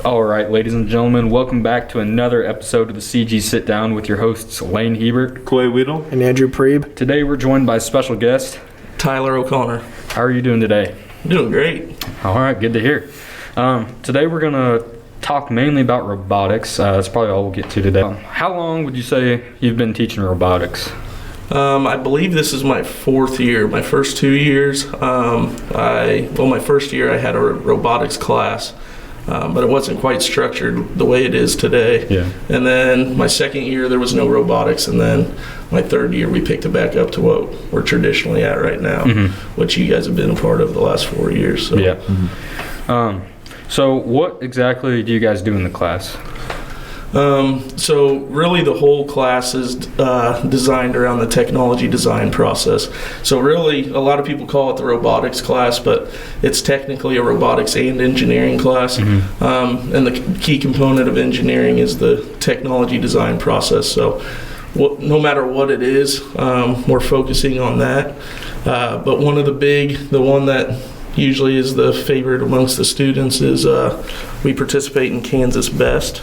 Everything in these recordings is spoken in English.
All right, ladies and gentlemen, welcome back to another episode of the CG Sit Down with your hosts Lane Hebert, Clay Weedle, and Andrew Preeb. Today we're joined by a special guest, Tyler O'Connor. How are you doing today? Doing great. All right, good to hear. Today we're going to talk mainly about robotics. That's probably all we'll get to today. How long would you say you've been teaching robotics? I believe this is my fourth year. My first 2 years, my first year I had a robotics class, but it wasn't quite structured the way it is today. Yeah. And then my second year there was no robotics, and then my third year we picked it back up to what we're traditionally at right now, which you guys have been a part of the last 4 years. So. Yeah. So what exactly do you guys do in the class? So really the whole class is designed around the technology design process. So really a lot of people call it the robotics class, but it's technically a robotics and engineering class. And the key component of engineering is the technology design process. So no matter what it is, we're focusing on that. But the one that usually is the favorite amongst the students is we participate in Kansas Best.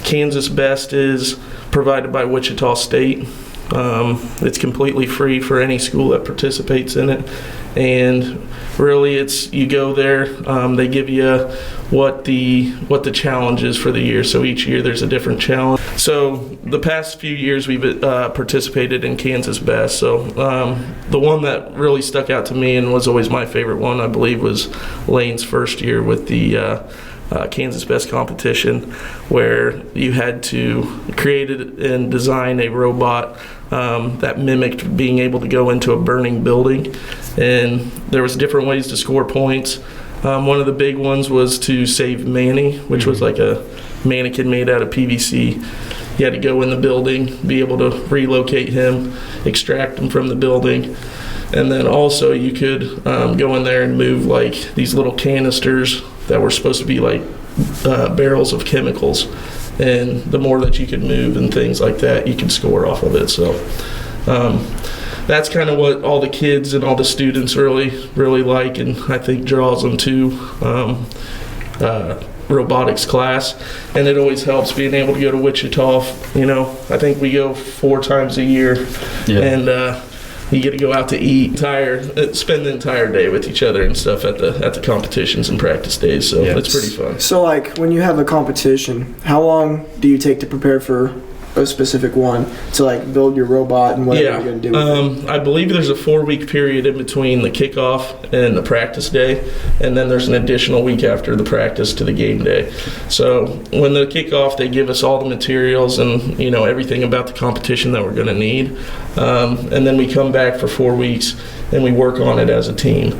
Kansas Best is provided by Wichita State. It's completely free for any school that participates in it, and really you go there, they give you what the challenge is for the year. So each year there's a different challenge. So the past few years we've participated in Kansas Best. So the one that really stuck out to me and was always my favorite one, I believe, was Lane's first year with the Kansas Best competition, where you had to create and design a robot that mimicked being able to go into a burning building, and there was different ways to score points. One of the big ones was to save Manny, which was like a mannequin made out of PVC. You had to go in the building, be able to relocate him, extract him from the building. And then also you could go in there and move like these little canisters that were supposed to be like barrels of chemicals. And the more that you could move and things like that, you could score off of it. So that's kind of what all the kids and all the students really like, and I think draws them to robotics class. And it always helps being able to go to Wichita. I think we go 4 times a year. Yeah. And you get to go out to eat, spend the entire day with each other and stuff at the competitions and practice days. So it's pretty fun. So like when you have a competition, how long do you take to prepare for a specific one, to like build your robot and whatever you're going to do with it? I believe there's a 4-week period in between the kickoff and the practice day, and then there's an additional week after the practice to the game day. So when the kickoff, they give us all the materials and everything about the competition that we're going to need, and then we come back for 4 weeks and we work on it as a team.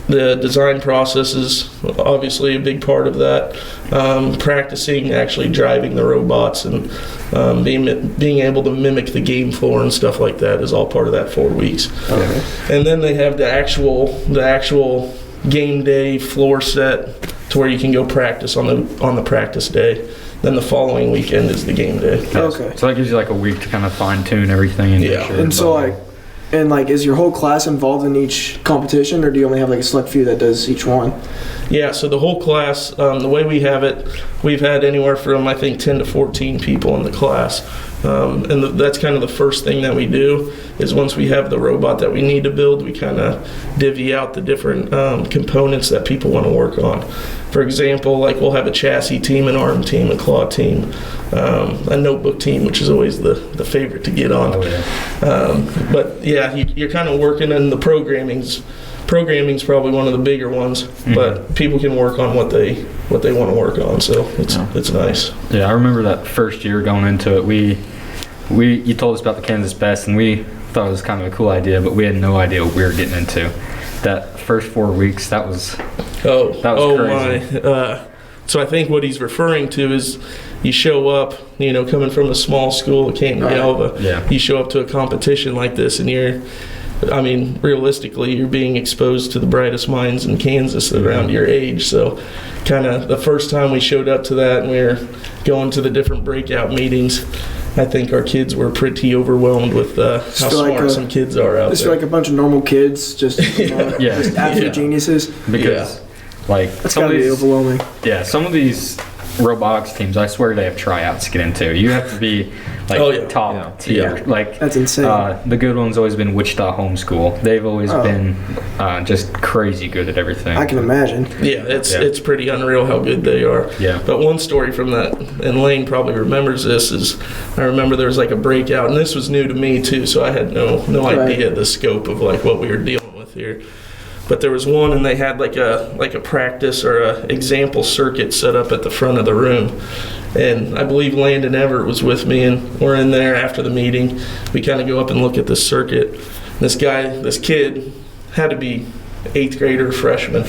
The design process is obviously a big part of that. Practicing actually driving the robots and being able to mimic the game floor and stuff like that is all part of that 4 weeks. Okay. And then they have the actual game day floor set to where you can go practice on the practice day. Then the following weekend is the game day. Okay. So that gives you like a week to kind of fine tune everything. And And so is your whole class involved in each competition, or do you only have like a select few that does each one? Yeah, so the whole class, the way we have it, we've had anywhere from, I think, 10 to 14 people in the class. And that's kind of the first thing that we do, is once we have the robot that we need to build, we kind of divvy out the different components that people want to work on. For example, like we'll have a chassis team, an arm team, a claw team, a notebook team, which is always the favorite to get on. Oh, yeah. But yeah, you're kind of working in the programming's probably one of the bigger ones, but people can work on what they want to work on, so it's nice. Yeah, I remember that first year going into it, you told us about the Kansas Best, and we thought it was kind of a cool idea, but we had no idea what we were getting into. That first 4 weeks, that was crazy. So I think what he's referring to is you show up, coming from a small school at Canton-Galva, you show up to a competition like this, and realistically, you're being exposed to the brightest minds in Kansas around your age. So kind of the first time we showed up to that and we were going to the different breaking meetings, I think our kids were pretty overwhelmed with how smart some kids are out there. Just like a bunch of normal kids, just absolute geniuses. Because Like That's gotta be overwhelming. Yeah, some of these robotics teams, I swear they have tryouts to get into. You have to be like top tier. Like that's insane. The good one's always been Wichita Homeschool. They've always been just crazy good at everything. I can imagine. Yeah, it's pretty unreal how good they are. Yeah. But one story from that, and Lane probably remembers this, is I remember there was like a breakout, and this was new to me too, so I had no idea the scope of like what we were dealing with here. But there was one, and they had like a practice or a example circuit set up at the front of the room. And I believe Landon Everett was with me, and we're in there after the meeting. We kind of go up and look at this circuit. This kid, had to be 8th grader, freshman,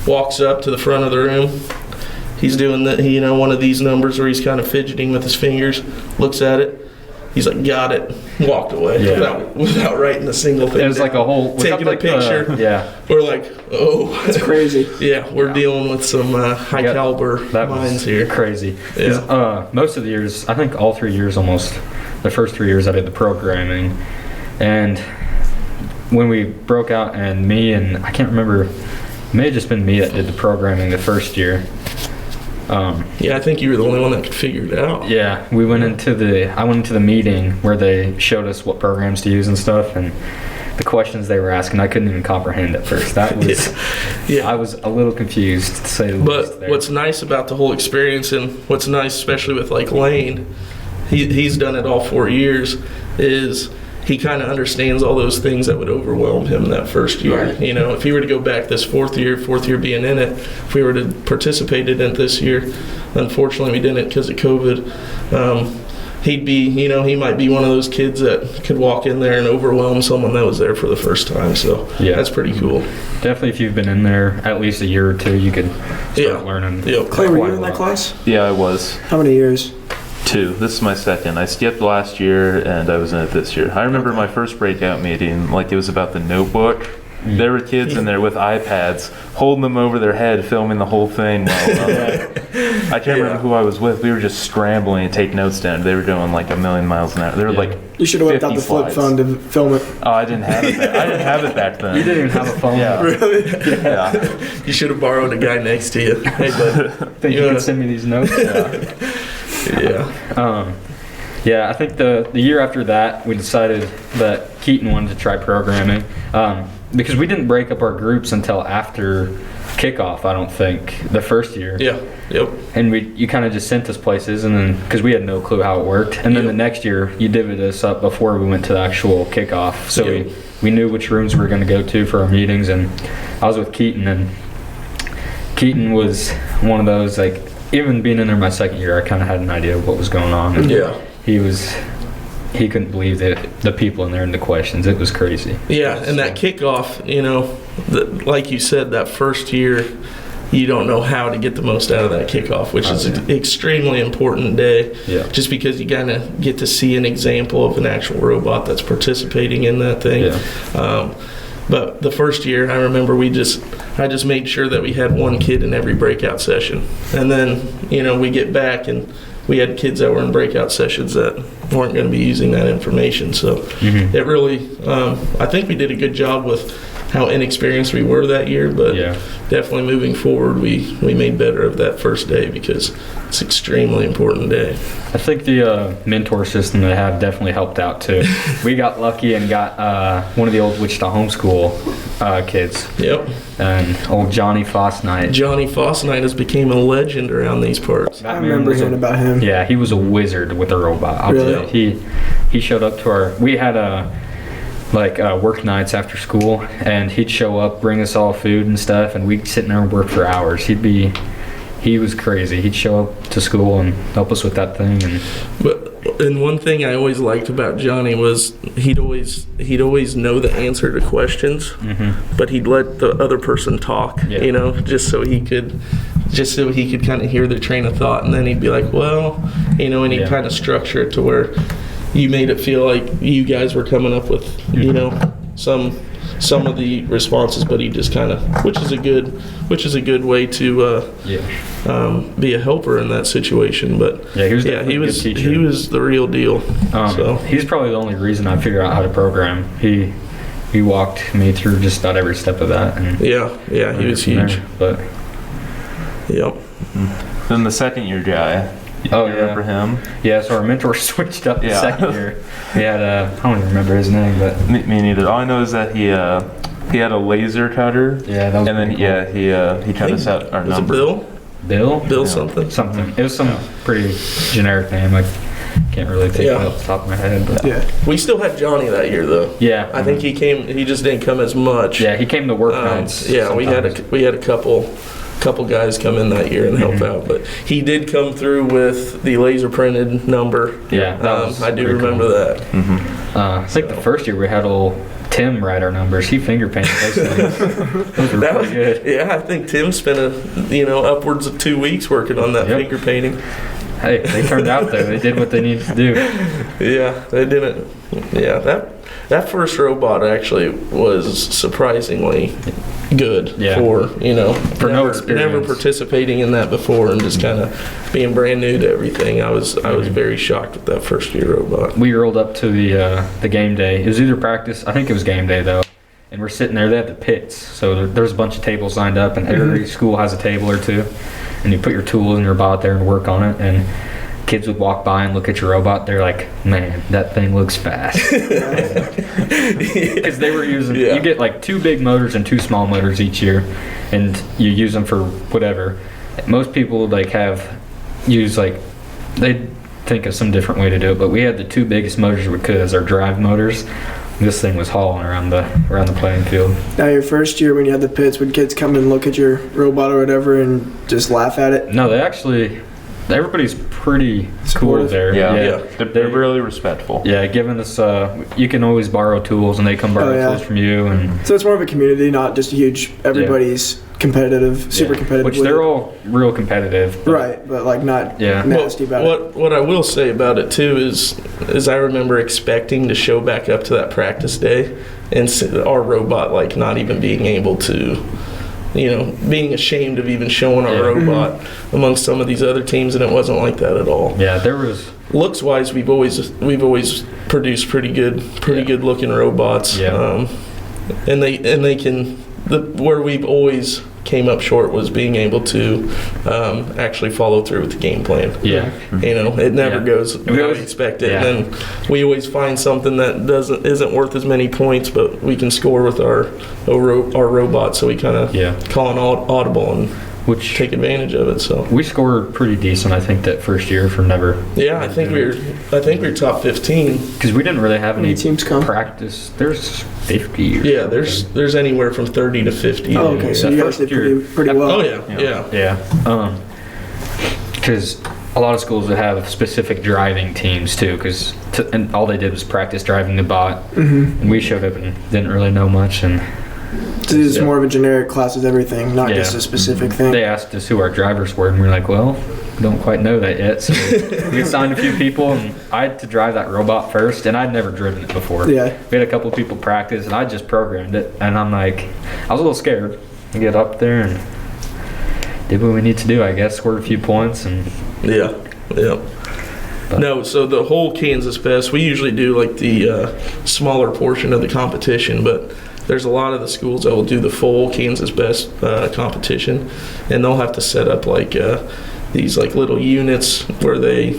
walks up to the front of the room. He's doing one of these numbers where he's kind of fidgeting with his fingers, looks at it. He's like, got it, walked away without writing a single thing. It was like a whole taking a picture. We're like, oh, it's crazy. Yeah, we're dealing with some high caliber minds here. Crazy. Yeah. Most of the years, I think all 3 years almost, the first 3 years I did the programming, and when we broke out, and me and I can't remember, it may have just been me that did the programming the first year. I think you were the only one that could figure it out. Yeah, I went into the meeting where they showed us what programs to use and stuff, and the questions they were asking, I couldn't even comprehend at first. That was, I was a little confused to say the least. But what's nice about the whole experience, and what's nice especially with like Lane, he's done it all 4 years, is he kind of understands all those things that would overwhelm him that first year. Right. If he were to go back this fourth year being in it, if we were to participate in it this year, unfortunately we didn't because of COVID, he'd be, he might be one of those kids that could walk in there and overwhelm someone that was there for the first time. So that's pretty cool. Definitely, if you've been in there at least a year or two, you could start learning. Yep. Clay, were you in that class? Yeah, I was. How many years? 2. This is my second. I skipped last year, and I was in it this year. I remember my first breakout meeting, like it was about the notebook. There were kids in there with iPads, holding them over their head, filming the whole thing. While, I can't remember who I was with. We were just scrambling to take notes down. They were doing like a million miles an hour. They were like You should have whipped out the flip phone to film it. Oh, I didn't have it. I didn't have it back then. You didn't even have a phone. Yeah. Really? Yeah. You should have borrowed a guy next to you. Hey, bud. Think you could send me these notes? Yeah. I think the year after that, we decided that Keaton wanted to try programming because we didn't break up our groups until after kickoff, I don't think, the first year. Yeah, yep. And you kind of just sent us places, and then because we had no clue how it worked. And then the next year, you divvied us up before we went to the actual kickoff. So we knew which rooms we were going to go to for our meetings, and I was with Keaton, and Keaton was one of those, like, even being in there my second year, I kind of had an idea of what was going on. And he couldn't believe the people in there and the questions. It was crazy. Yeah, and that kickoff, like you said, that first year, you don't know how to get the most out of that kickoff, which is an extremely important day. Yeah. Just because you kind of get to see an example of an actual robot that's participating in that thing. Yeah. But the first year, I remember I just made sure that we had one kid in every breakout session. And then, we get back and we had kids that were in breakout sessions that weren't going to be using that information. So it really, I think we did a good job with how inexperienced we were that year, but definitely moving forward, we made better of that first day because it's an extremely important day. I think the mentor system they have definitely helped out too. We got lucky and got one of the old Wichita homeschool kids. Yep. And old Johnny Fosnight. Johnny Fosnight has became a legend around these parts. I remember hearing about him. Yeah, he was a wizard with a robot. I'll tell you. He showed up to we had work nights after school, and he'd show up, bring us all food and stuff, and we'd sit in there and work for hours. He was crazy. He'd show up to school and help us with that thing. And one thing I always liked about Johnny was he'd always know the answer to questions, but he'd let the other person talk, just so he could kind of hear their train of thought, and then he'd be like, well, and he'd kind of structure it to where you made it feel like you guys were coming up with, some of the responses, but he just kind of, which is a good way to be a helper in that situation. But he was the real deal. He's probably the only reason I figured out how to program. He walked me through just about every step of that. And he was huge. But Yep. Then the second year guy. Oh, You yeah. remember him? Yeah, so our mentor switched up the Yeah. second year. He had, I don't even remember his name, but Me neither. All I know is that he had a laser cutter. yeah, that was And then pretty cool. he cut us out our Was it number. Bill? Bill? Bill something? Something. It was some pretty generic name. I can't really think of it off the top of my head. But Yeah. We still had Johnny that year though. yeah. I think he came. He just didn't come as much. Yeah, he came to work nights. Yeah, we had sometimes. a couple guys come in that year and help out, but he did come through with the laser printed number. Yeah, that was I do pretty remember cool. that. I think the first year we had old Tim write our numbers. He finger painted those things. Those were That pretty was, good. yeah, I think Tim spent upwards of 2 weeks working on that Yep. finger painting. Hey, they turned out though. They did what they needed to do. Yeah, they didn't. Yeah, that first robot actually was surprisingly good Yeah. for For no experience. never participating in that before and just kind of being brand new to everything. I was very shocked with that first year robot. We rolled up to the game day. It was either practice. I think it was game day though. And we're sitting there. They have the pits, so there's a bunch of tables lined up, and every school has a table or two. And you put your tools and your robot there and work on it. And kids would walk by and look at your robot. They're like, "Man, that thing looks fast." Because they were using. Yeah. You get like 2 big motors and 2 small motors each year, and you use them for whatever. Most people they think of some different way to do it, but we had the 2 biggest motors we could as our drive motors. This thing was hauling around the playing field. Now, your first year when you had the pits, would kids come and look at your robot or whatever and just laugh at it? No, everybody's pretty cool Supportive. there. Yeah. They're really respectful. Yeah, giving us, you can always borrow tools, and they come borrow Oh, yeah. tools from you, and So it's more of a community, not just a huge, everybody's competitive, super yeah. competitive. Which with they're it. all real competitive. but- Right, but like not Yeah. nasty about it. What I will say about it too is I remember expecting to show back up to that practice day and our robot like not even being able to, being ashamed of even showing our Yeah. robot amongst some of these other teams, and it wasn't like that at all. Yeah, there was. Looks wise, we've always produced pretty good looking robots. Yeah. And they can where we've always came up short was being able to actually follow through with the game plan. Yeah. It never Yeah. goes We how always- we expect it. yeah. And then we always find something that isn't worth as many points, but we can score with our robot. So we kind of Yeah. call an audible and Which take advantage of it. So we scored pretty decent, I think, that first year for never. yeah, I think we're top 15. Because we didn't really have How many any teams come? practice. There's 50 or Yeah, something. there's anywhere from 30 to 50. Oh, okay, so that you guys first did pretty, year- pretty well. Oh yeah. Yeah. Because a lot of schools would have specific driving teams too, and all they did was practice driving the bot. Mm-hmm. And we showed up and didn't really know much, and So it's Yeah. more of a generic class as everything, not Yeah. just a specific thing. they asked us who our drivers were, and we were like, well, we don't quite know that yet. So we assigned a few people, and I had to drive that robot first, and I'd never driven it before. Yeah. We had a couple people practice, and I just programmed it, and I'm like, I was a little scared to get up there and did what we need to do, I guess, scored a few points, and Yeah. But- No, so the whole Kansas Fest, we usually do like the smaller portion of the competition, but there's a lot of the schools that will do the full Kansas Best competition, and they'll have to set up like these like little units where they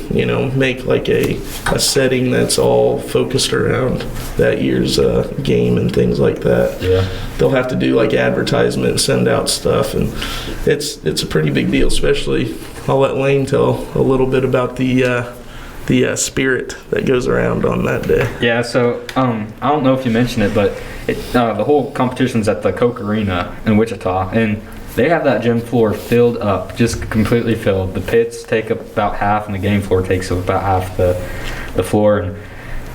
make like a setting that's all focused around that year's game and things like that. yeah. They'll have to do like advertisement and send out stuff, and it's a pretty big deal. Especially, I'll let Lane tell a little bit about the spirit that goes around on that day. Yeah, so I don't know if you mentioned it, but the whole competition's at the Coke Arena in Wichita, and they have that gym floor filled up, just completely filled. The pits take up about half, and the game floor takes up about half the floor. And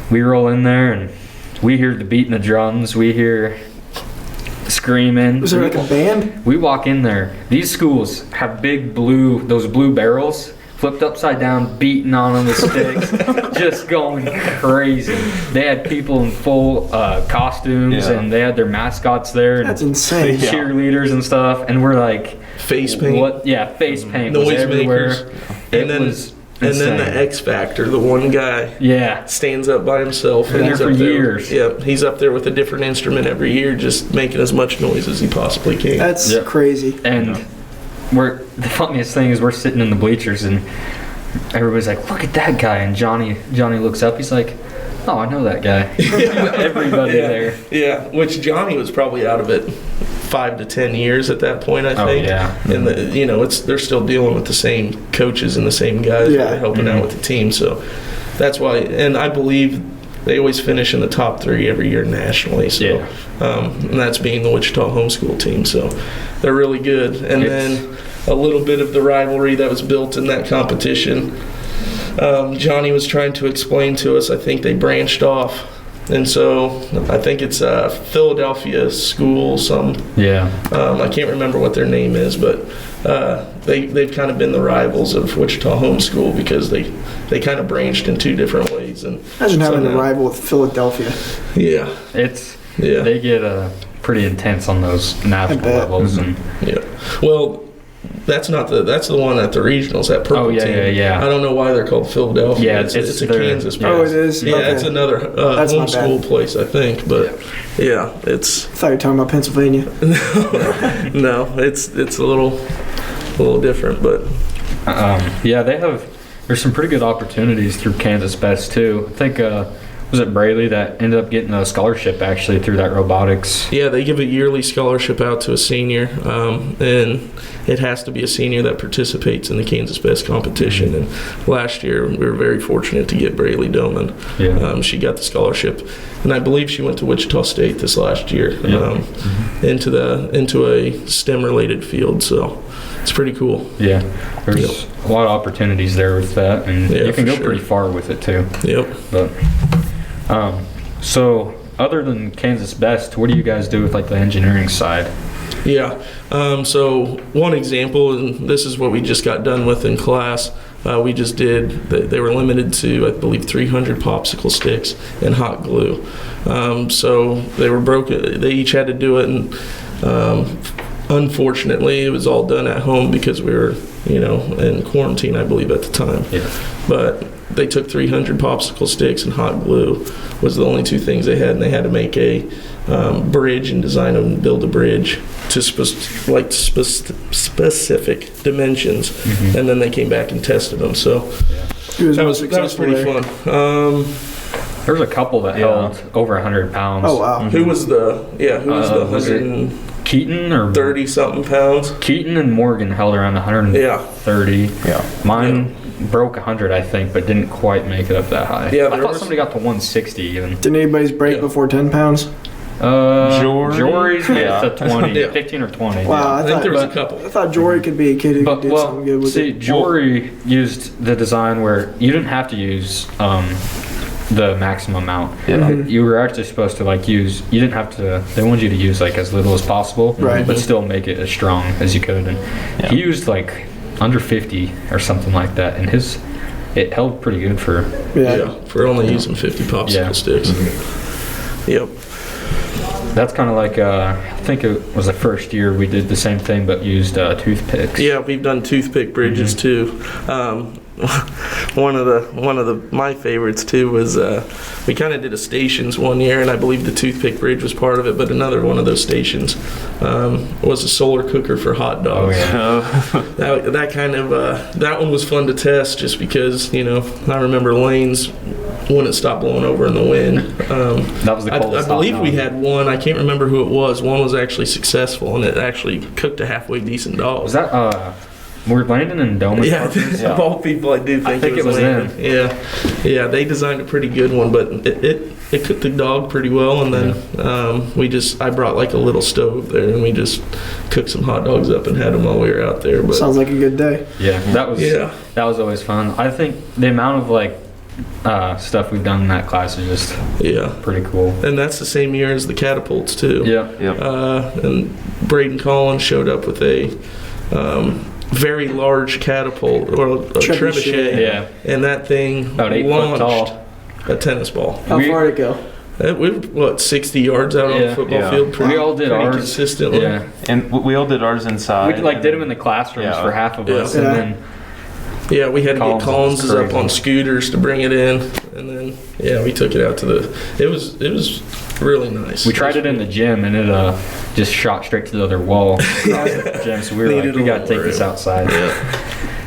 we roll in there, and we hear the beating of drums. We hear screaming. Was there like a band? We walk in there. These schools have those blue barrels flipped upside down, beating on them with sticks, just going crazy. They had people in full costumes, Yeah. and they had their mascots there, and That's insane. Yeah. cheerleaders and stuff. And we're like, Face paint, what? Yeah, face paint was noise everywhere. makers, It and then was and then the insane. X Factor, the one guy Yeah, stands up by himself. Been there he's for up years. Yeah, he's up there with a different instrument every year, just making as much noise as he possibly can. That's Yeah. crazy. and the funniest thing is we're sitting in the bleachers and everybody's like, look at that guy. And Johnny looks up. He's like, oh, I know that guy. Everybody there. Yeah, which Johnny was probably out of it 5 to 10 years at that point, I think. Oh, yeah. And they're still dealing with the same coaches and the same guys that are helping out with the team. So that's why, and I believe they always finish in the top 3 every year nationally. So, and that's being the Wichita homeschool team. So they're really good. And then a little bit of the rivalry that was built in that competition. Johnny was trying to explain to us, I think they branched off. And so I think it's a Philadelphia school, I can't remember what their name is, but they've kind of been the rivals of Wichita homeschool because they kind of branched in 2 different ways. And imagine having a rival with Philadelphia. Yeah. They get pretty intense on those national levels. And Well, that's the one at the regionals, that purple team. Yeah. I don't know why they're called Philadelphia. Yeah, it's a Kansas place. Oh, it is? Yeah, Okay. it's another homeschool place, I think. But it's. I thought you were talking about Pennsylvania. No, it's a little different, but. There's some pretty good opportunities through Kansas Best too. I think was it Braley that ended up getting a scholarship actually through that robotics? Yeah, they give a yearly scholarship out to a senior, and it has to be a senior that participates in the Kansas Best competition. And last year, we were very fortunate to get Braley Doman. Yeah. She got the scholarship, and I believe she went to Wichita State this last year into a STEM-related field. So it's pretty cool. Yeah, there's a lot of opportunities there with that, and you can go pretty far with it too. Yep. But so other than Kansas Best, what do you guys do with like the engineering side? Yeah. So one example, and this is what we just got done with in class. We just did. They were limited to, I believe, 300 popsicle sticks and hot glue. So they were broken. They each had to do it, and unfortunately, it was all done at home because we were, in quarantine, I believe, at the time. Yeah. But they took 300 popsicle sticks and hot glue was the only 2 things they had, and they had to make a bridge and design and build a bridge to specific dimensions, and then they came back and tested them. So that was pretty fun. There was a couple that held over 100 pounds. Oh wow! Who was the 100? Keaton or 30 something pounds? Keaton and Morgan held around 130. Yeah. Mine broke 100, I think, but didn't quite make it up that high. Yeah, I thought somebody got to 160 even. Didn't anybody's break before 10 pounds? Jory's to 20, 15 or 20. Wow, I think there was a couple. I thought Jory could be a kid who could do something good with it. Jory used the design where you didn't have to use the maximum amount. Yeah. You were actually supposed to you didn't have to, they wanted you to use as little as possible, right, but still make it as strong as you could. And he used under 50 or something like that, and it held pretty good for for only using 50 popsicle sticks. Yep. That's kind of I think it was the first year we did the same thing but used toothpicks. Yeah, we've done toothpick bridges too. One of my favorites too was we kind of did a stations one year, and I believe the toothpick bridge was part of it. But another one of those stations was a solar cooker for hot dogs. Oh yeah. that one was fun to test just because I remember lanes wouldn't stop blowing over in the wind. That was the coldest. I believe we had one. I can't remember who it was. One was actually successful, and it actually cooked a halfway decent dog. Was that were Landon and Doman? Yeah, of all people, I do think it was Landon. Yeah, they designed a pretty good one, but it cooked the dog pretty well. And then I brought a little stove there, and we just cooked some hot dogs up and had them while we were out there. But sounds like a good day. Yeah, that was always fun. I think the amount of stuff we've done in that class is just pretty cool. And that's the same year as the catapults too. Yeah. And Braden Collins showed up with a very large catapult or a trebuchet. Yeah. And that thing about 8 foot tall. A tennis ball. How far did it go? We were 60 yards out on the football field. We all did ours consistently. Yeah, and we all did ours inside. We did them in the classrooms for half of us, and then Yeah, we had to get Collinses Collinses up on scooters to bring it in, and then we took it out to the. It was really nice. We tried it in the gym, and it just shot straight to the other wall. Gym, so we were like, we got to take this outside.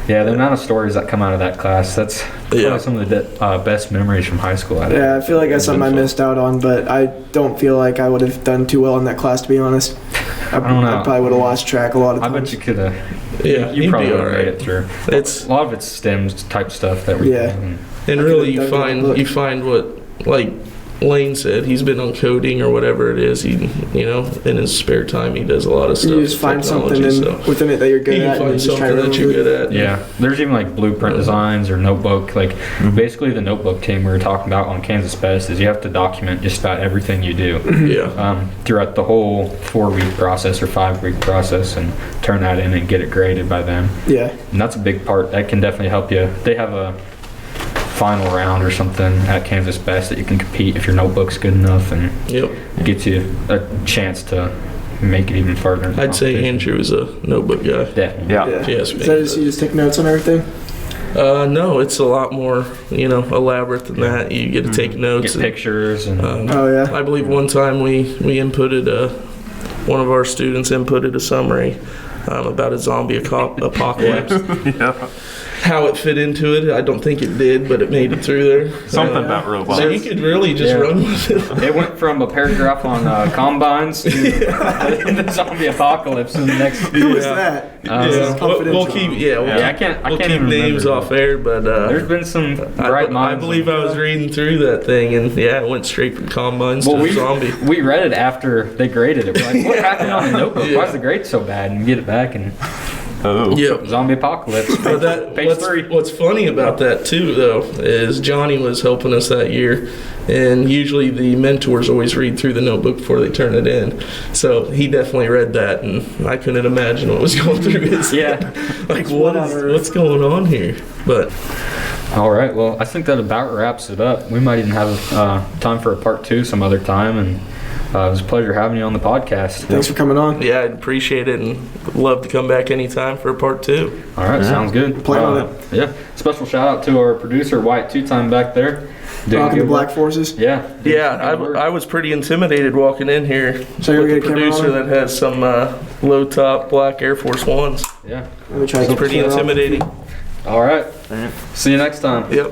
Yeah, the amount of stories that come out of that class, that's probably some of the best memories from high school. I feel like that's something I missed out on, but I don't feel like I would have done too well in that class, to be honest. I don't know. I probably would have lost track a lot of times. I bet you could have. Yeah, you probably would have made it through. It's a lot of it's STEM type stuff that we and really you find what, like Lane said, he's been on coding or whatever it is. He, in his spare time, he does a lot of stuff. You just find something within it that you're good at. You find something that you're good at. Yeah, there's even like blueprint designs or notebook. Like basically the notebook team we were talking about on Kansas Best is you have to document just about everything you do. Throughout the whole 4-week process or 5-week process, and turn that in and get it graded by them. Yeah, and that's a big part. That can definitely help you. They have a final round or something at Kansas Best that you can compete if your notebook's good enough, and it gets you a chance to make it even further. I'd say Andrew is a notebook guy. Yeah. Is that you just take notes on everything? No, it's a lot more, elaborate than that. You get to take notes, get pictures, and I believe one time we inputted one of our students inputted a summary about a zombie apocalypse. How it fit into it, I don't think it did, but it made it through there. Something about robots. So you could really just run with it. It went from a paragraph on combines to the zombie apocalypse in the next. Who was that? We'll keep. I can't keep names off air, but there's been some bright minds. I believe I was reading through that thing, and it went straight from combines to zombie. We read it after they graded it. We're like, what happened on the notebook? Why is the grade so bad? And we get it back and. Zombie apocalypse. But what's funny about that too, though, is Johnny was helping us that year, and usually the mentors always read through the notebook before they turn it in. So he definitely read that, and I couldn't imagine what was going through his head. Like, what's going on here? But all right, well, I think that about wraps it up. We might even have time for a part 2 some other time, and it was a pleasure having you on the podcast. Thanks for coming on. Yeah, I'd appreciate it, and would love to come back anytime for a part 2. All right, sounds good. Plan on it. Yeah, special shout out to our producer, White, 2-time back there. Rocking the Black Forces. Yeah. I was pretty intimidated walking in here so with the producer that has some low-top black Air Force Ones. Yeah. Let me try pretty intimidating. All right. See you next time. Yep.